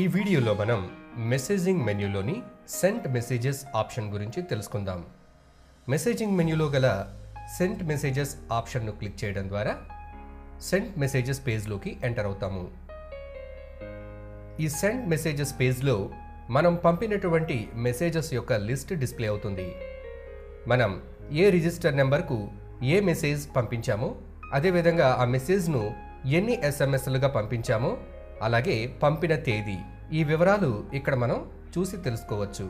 ఈ వీడియోలో మనం మెసేజింగ్ మెన్యూలోని సెంట్ మెసేజెస్ ఆప్షన్ గురించి తెలుసుకుందాం. మెసేజింగ్ మెన్యూలో గల సెంట్ మెసేజెస్ ఆప్షన్ను క్లిక్ చేయడం ద్వారా సెంట్ మెసేజెస్ పేజ్లోకి ఎంటర్ అవుతాము. ఈ సెంట్ మెసేజెస్ పేజ్లో మనం పంపినటువంటి మెసేజెస్ యొక్క లిస్ట్ డిస్ప్లే అవుతుంది. మనం ఏ రిజిస్టర్ నెంబర్కు ఏ మెసేజ్ పంపించామో, అదేవిధంగా ఆ మెసేజ్ను ఎన్ని ఎస్ఎంఎస్లుగా పంపించామో, అలాగే పంపిన తేదీ, ఈ వివరాలు ఇక్కడ మనం చూసి తెలుసుకోవచ్చు.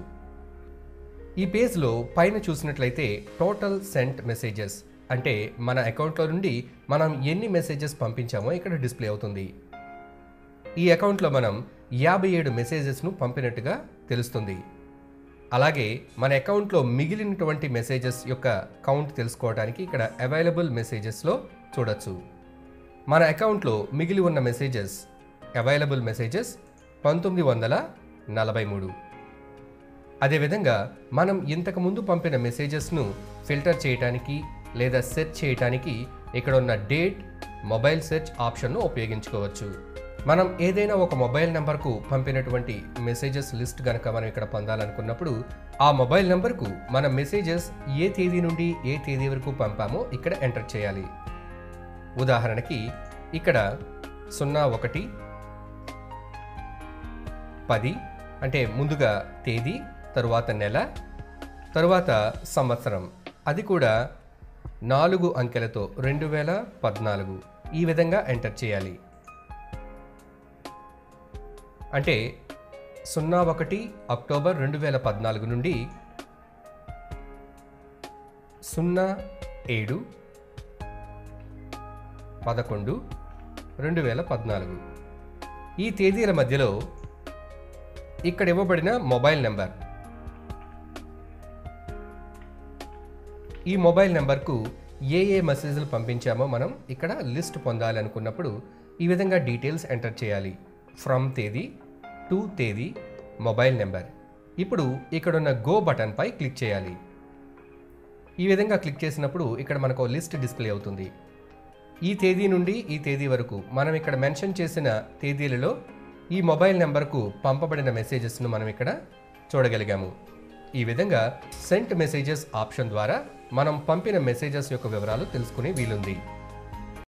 ఈ పేజ్లో పైన చూసినట్లయితే టోటల్ సెంట్ మెసేజెస్ అంటే మన అకౌంట్లో నుండి మనం ఎన్ని మెసేజెస్ పంపించామో ఇక్కడ డిస్ప్లే అవుతుంది. ఈ అకౌంట్లో మనం 57 మెసేజెస్ను పంపినట్టుగా తెలుస్తుంది. అలాగే మన అకౌంట్లో మిగిలినటువంటి మెసేజెస్ యొక్క కౌంట్ తెలుసుకోవడానికి ఇక్కడ అవైలబుల్ మెసేజెస్లో చూడొచ్చు. మన అకౌంట్లో మిగిలి ఉన్న మెసేజెస్ అవైలబుల్ మెసేజెస్ 1943. అదేవిధంగా మనం ఇంతకుముందు పంపిన మెసేజెస్ను ఫిల్టర్ చేయడానికి లేదా సెర్చ్ చేయడానికి ఇక్కడ ఉన్న డేట్ మొబైల్ సెర్చ్ ఆప్షన్ను ఉపయోగించుకోవచ్చు. మనం ఏదైనా ఒక మొబైల్ నెంబర్కు పంపినటువంటి మెసేజెస్ లిస్ట్ కనుక మనం ఇక్కడ పొందాలనుకున్నప్పుడు ఆ మొబైల్ నెంబర్కు మన మెసేజెస్ ఏ తేదీ నుండి ఏ తేదీ వరకు పంపామో ఇక్కడ ఎంటర్ చేయాలి. ఉదాహరణకి ఇక్కడ 01-10 అంటే ముందుగా తేదీ, తరువాత నెల, తరువాత సంవత్సరం, అది కూడా 4 అంకెలతో 2014 ఈ విధంగా ఎంటర్ చేయాలి. అంటే 01 అక్టోబర్ 2014 నుండి 07-11-2014 ఈ తేదీల మధ్యలో ఇక్కడ ఇవ్వబడిన మొబైల్ నెంబర్, ఈ మొబైల్ నెంబర్కు ఏ మెసేజ్లు పంపించామో మనం ఇక్కడ లిస్ట్ పొందాలి అనుకున్నప్పుడు ఈ విధంగా డీటెయిల్స్ ఎంటర్ చేయాలి. ఫ్రమ్ తేదీ టు తేదీ మొబైల్ నెంబర్. ఇప్పుడు ఇక్కడున్న గో బటన్ పై క్లిక్ చేయాలి. ఈ విధంగా క్లిక్ చేసినప్పుడు ఇక్కడ మనకు లిస్ట్ డిస్ప్లే అవుతుంది. ఈ తేదీ నుండి ఈ తేదీ వరకు మనం ఇక్కడ మెన్షన్ చేసిన తేదీలలో ఈ మొబైల్ నెంబర్కు పంపబడిన మెసేజెస్ను మనం ఇక్కడ చూడగలిగాము. ఈ విధంగా సెంట్ మెసేజెస్ ఆప్షన్ ద్వారా మనం పంపిన మెసేజెస్ యొక్క వివరాలు తెలుసుకునే వీలుంది.